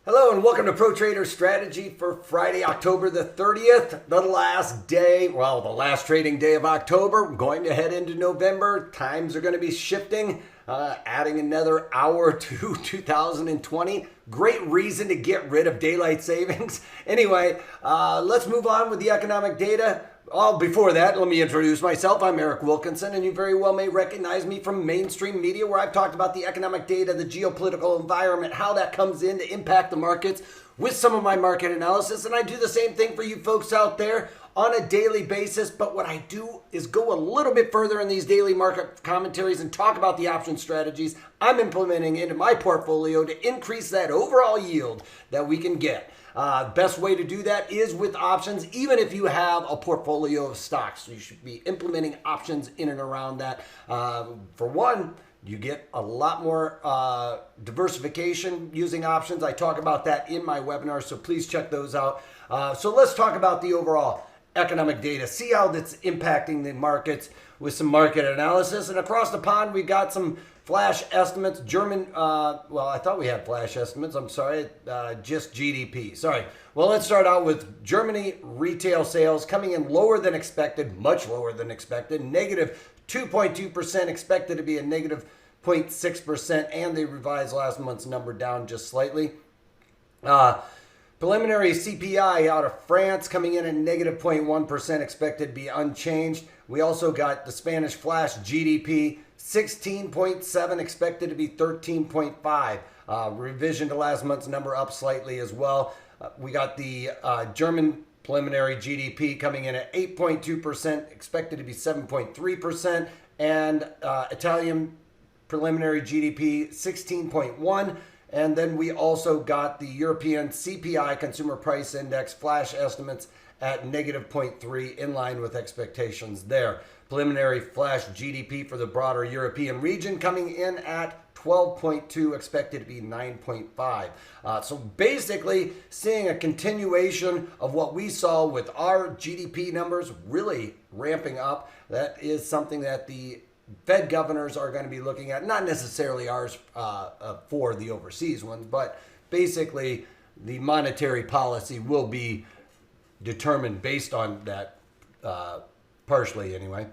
Hello and welcome to Pro Trader Strategy for Friday, October the 30th, the last day, well, the last trading day of October. We're going to head into November. Times are going to be shifting, adding another hour to 2020. Great reason to get rid of daylight savings. Anyway, let's move on with the economic data. Before that, let me introduce myself. I'm Eric Wilkinson, and you very well may recognize me from mainstream media where I've talked about the economic data, the geopolitical environment, how that comes in to impact the markets with some of my market analysis. And I do the same thing for you folks out there on a daily basis. But what I do is go a little bit further in these daily market commentaries and talk about the option strategies I'm implementing into my portfolio to increase that overall yield that we can get. Best way to do that is with options, even if you have a portfolio of stocks. So you should be implementing options in and around that. For one, you get a lot more diversification using options. I talk about that in my webinar, so please check those out. So let's talk about the overall economic data, see how that's impacting the markets with some market analysis. And across the pond, we got some flash estimates. I thought we had flash estimates. I'm sorry, just GDP. Sorry. Well, let's start out with Germany retail sales coming in lower than expected, much lower than expected, negative 2.2%, expected to be a negative 0.6%, and they revised last month's number down just slightly. Preliminary CPI out of France coming in at negative 0.1%, expected to be unchanged. We also got the Spanish flash GDP, 16.7, expected to be 13.5. Revision to last month's number up slightly as well. We got the German preliminary GDP coming in at 8.2%, expected to be 7.3%. And Italian preliminary GDP, 16.1. And then we also got the European CPI, Consumer Price Index, flash estimates at negative 0.3, in line with expectations there. Preliminary flash GDP for the broader European region coming in at 12.2, expected to be 9.5. So basically seeing a continuation of what we saw with our GDP numbers really ramping up. That is something that the Fed governors are going to be looking at, not necessarily ours for the overseas ones, but basically the monetary policy will be determined based on that, partially anyway.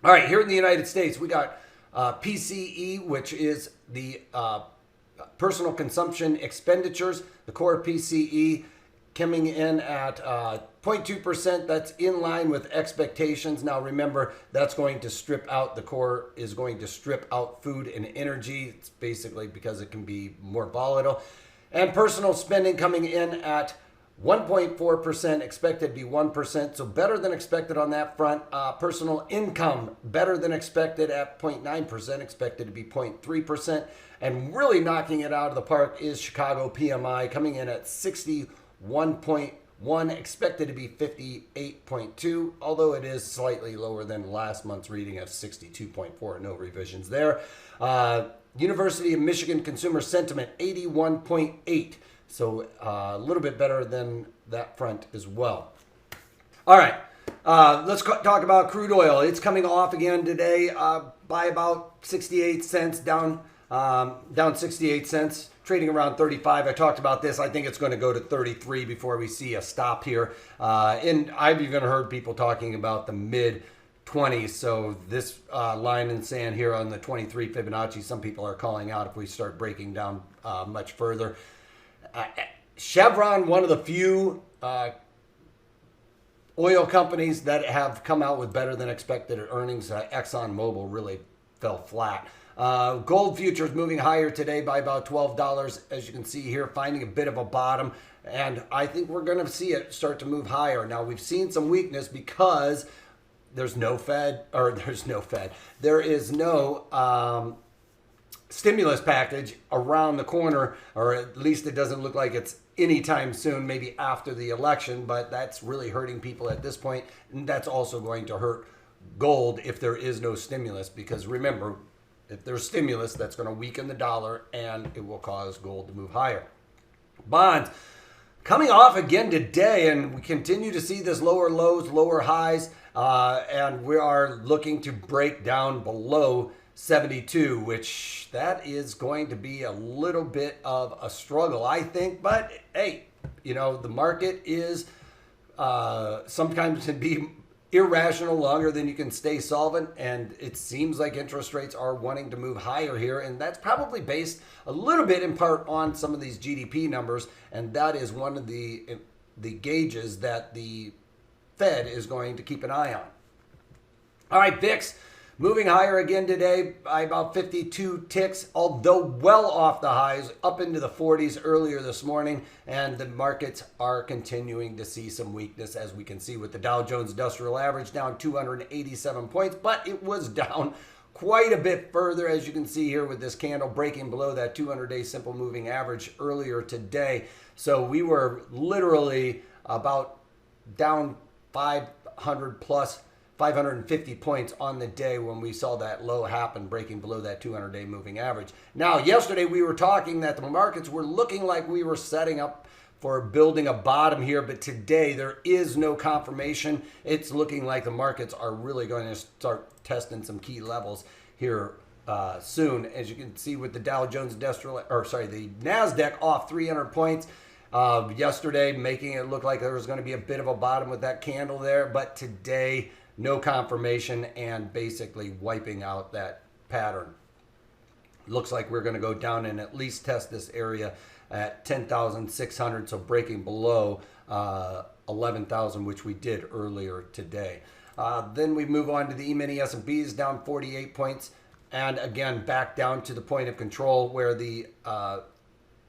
All right, here in the United States, we got PCE, which is the personal consumption expenditures, the core PCE coming in at 0.2%. That's in line with expectations. Now remember, that's going to strip out, the core is going to strip out food and energy. It's basically because it can be more volatile. And personal spending coming in at 1.4%, expected to be 1%, so better than expected on that front. Personal income, better than expected at 0.9%, expected to be 0.3%. And really knocking it out of the park is Chicago PMI, coming in at 61.1, expected to be 58.2, although it is slightly lower than last month's reading of 62.4, no revisions there. University of Michigan Consumer Sentiment, 81.8. So a little bit better than that front as well. All right, let's talk about crude oil. It's coming off again today by about 68 cents, down 68 cents, trading around 35. I talked about this. I think it's going to go to 33 before we see a stop here. And I've even heard people talking about the mid 20s. So this line in sand here on the 23 Fibonacci, some people are calling out if we start breaking down much further. Chevron, one of the few oil companies that have come out with better than expected earnings. ExxonMobil really fell flat. Gold futures moving higher today by about $12, as you can see here, finding a bit of a bottom. And I think we're going to see it start to move higher. Now, we've seen some weakness because there is no stimulus package around the corner, or at least it doesn't look like it's anytime soon, maybe after the election, but that's really hurting people at this point. And that's also going to hurt gold if there is no stimulus, because remember, if there's stimulus, that's going to weaken the dollar and it will cause gold to move higher. Bonds coming off again today, and we continue to see this lower lows, lower highs, and we are looking to break down below 72, which that is going to be a little bit of a struggle, I think. But hey, the market is sometimes can be irrational longer than you can stay solvent, and it seems like interest rates are wanting to move higher here, and that's probably based a little bit in part on some of these GDP numbers, and that is one of the gauges that the Fed is going to keep an eye on. All right, VIX moving higher again today by about 52 ticks, although well off the highs, up into the 40s earlier this morning. And the markets are continuing to see some weakness, as we can see with the Dow Jones Industrial Average down 287 points, but it was down quite a bit further, as you can see here with this candle breaking below that 200-day simple moving average earlier today. So we were literally about down 550 points on the day when we saw that low happen, breaking below that 200-day moving average. Now, yesterday we were talking that the markets were looking like we were setting up for building a bottom here, but today there is no confirmation. It's looking like the markets are really going to start testing some key levels here soon, as you can see with the Dow Jones the NASDAQ off 300 points. Yesterday, making it look like there was going to be a bit of a bottom with that candle there, but today, no confirmation and basically wiping out that pattern. Looks like we're going to go down and at least test this area at 10,600, so breaking below 11,000, which we did earlier today. Then we move on to the E-mini S&Ps, down 48 points, and again back down to the point of control where the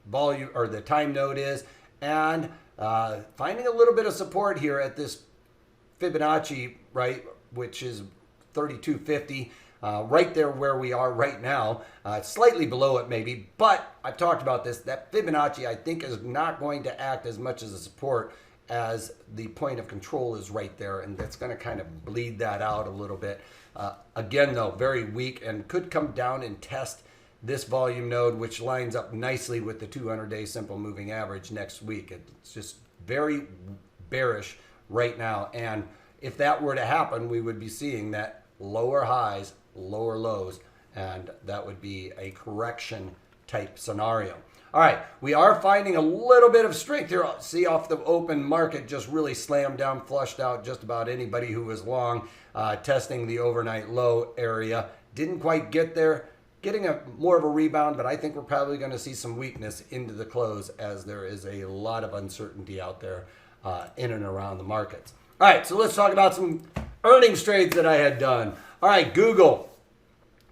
volume or the time node is, and finding a little bit of support here at this Fibonacci, right, which is 3250, right there where we are right now, slightly below it maybe, but I've talked about this, that Fibonacci I think is not going to act as much as a support as the point of control is right there, and that's going to kind of bleed that out a little bit. Again though, very weak and could come down and test this volume node, which lines up nicely with the 200-day simple moving average next week. It's just very bearish right now, and if that were to happen, we would be seeing that lower highs, lower lows, and that would be a correction type scenario. All right, we are finding a little bit of strength here. See, off the open market just really slammed down, flushed out just about anybody who was long, testing the overnight low area. Didn't quite get there, getting more of a rebound, but I think we're probably going to see some weakness into the close, as there is a lot of uncertainty out there in and around the markets. All right, so let's talk about some earnings trades that I had done. All right, Google,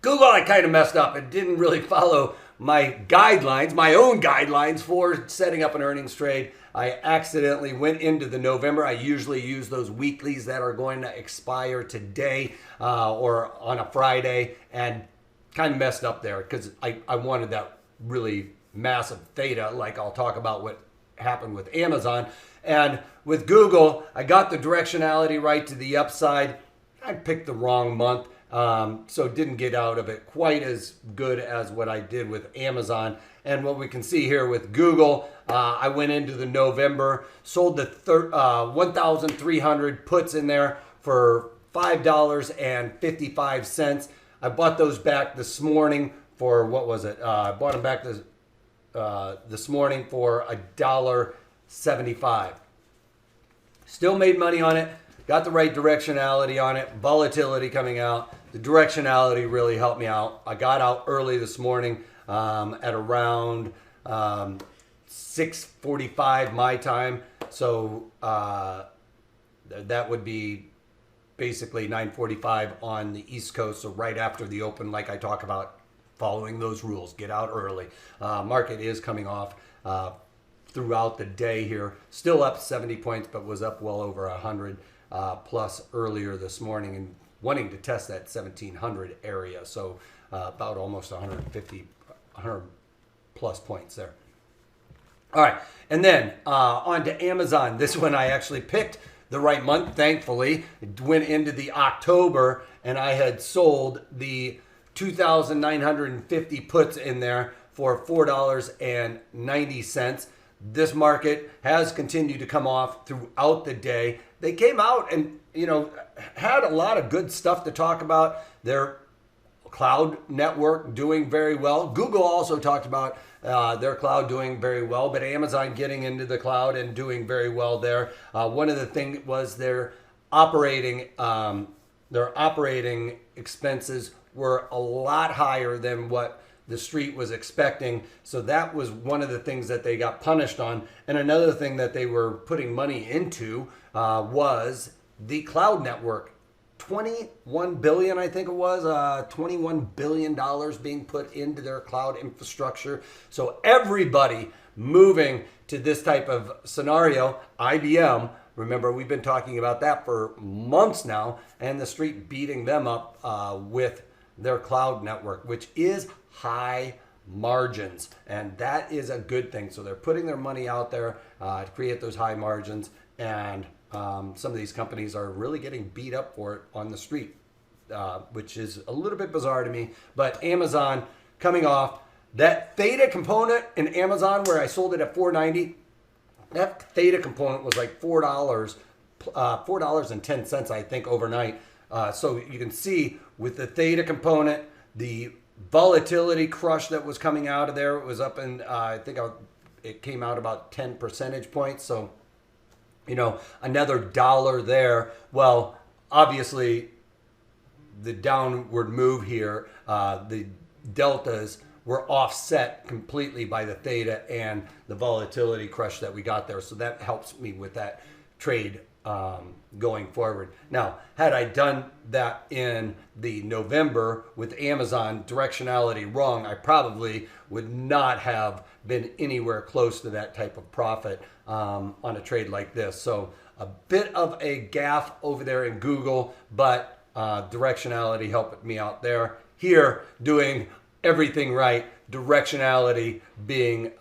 I kind of messed up and didn't really follow my guidelines, my own guidelines for setting up an earnings trade. I accidentally went into the November. I usually use those weeklies that are going to expire today or on a Friday, and kind of messed up there because I wanted that really massive theta, like I'll talk about what happened with Amazon. And with Google, I got the directionality right to the upside. I picked the wrong month, so didn't get out of it quite as good as what I did with Amazon. And what we can see here with Google, I went into the November, sold the 1,300 puts in there for $5.55. I bought those back this morning for, what was it? I bought them back this morning for $1.75. Still made money on it. Got the right directionality on it. Volatility coming out. The directionality really helped me out. I got out early this morning at around 6:45 my time. So that would be basically 9:45 on the East Coast. So right after the open, like I talk about, following those rules, get out early. Market is coming off throughout the day here. Still up 70 points, but was up well over 100 plus earlier this morning, and wanting to test that 1700 area. So about almost 100 plus points there. All right, and then on to Amazon. This one I actually picked the right month, thankfully. It went into the October, and I had sold the 2,950 puts in there for $4.90. This market has continued to come off throughout the day. They came out and, had a lot of good stuff to talk about. They're cloud network doing very well. Google also talked about their cloud doing very well, but Amazon getting into the cloud and doing very well there. One of the things was their operating expenses were a lot higher than what the street was expecting. So that was one of the things that they got punished on. And another thing that they were putting money into was the cloud network. 21 billion, I think it was, $21 billion being put into their cloud infrastructure. So everybody moving to this type of scenario. IBM, remember, we've been talking about that for months now, and the street beating them up with their cloud network, which is high margins, and that is a good thing. So they're putting their money out there to create those high margins, and some of these companies are really getting beat up for it on the street, which is a little bit bizarre to me. But Amazon coming off that theta component in Amazon, where I sold it at $4.90, that theta component was like $4.10, I think, overnight. So you can see with the theta component, the volatility crush that was coming out of there, it was up in, I think it came out about 10 percentage points. So, you know, another dollar there. Well, obviously, the downward move here, the deltas were offset completely by the theta and the volatility crush that we got there. So that helps me with that trade going forward. Now, had I done that in the November with Amazon directionality wrong, I probably would not have been anywhere close to that type of profit on a trade like this. So a bit of a gaffe over there in Google, but directionality helped me out there. Here, doing everything right, directionality being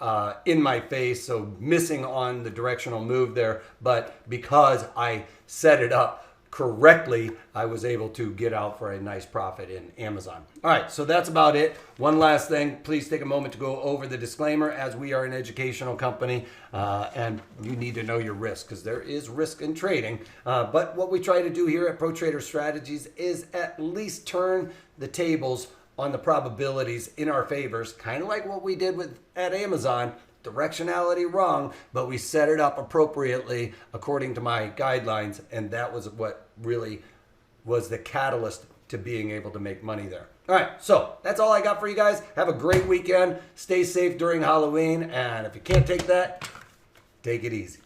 in my face, so missing on the directional move there, but because I set it up correctly, I was able to get out for a nice profit in Amazon. All right, so that's about it. One last thing, please take a moment to go over the disclaimer, as we are an educational company and you need to know your risk, because there is risk in trading. But what we try to do here at Pro Trader Strategies is at least turn the tables on the probabilities in our favors, kind of like what we did at Amazon. Directionality wrong, but we set it up appropriately according to my guidelines, and that was what really was the catalyst to being able to make money there. All right, so that's all I got for you guys. Have a great weekend. Stay safe during Halloween, and if you can't take that, take it easy.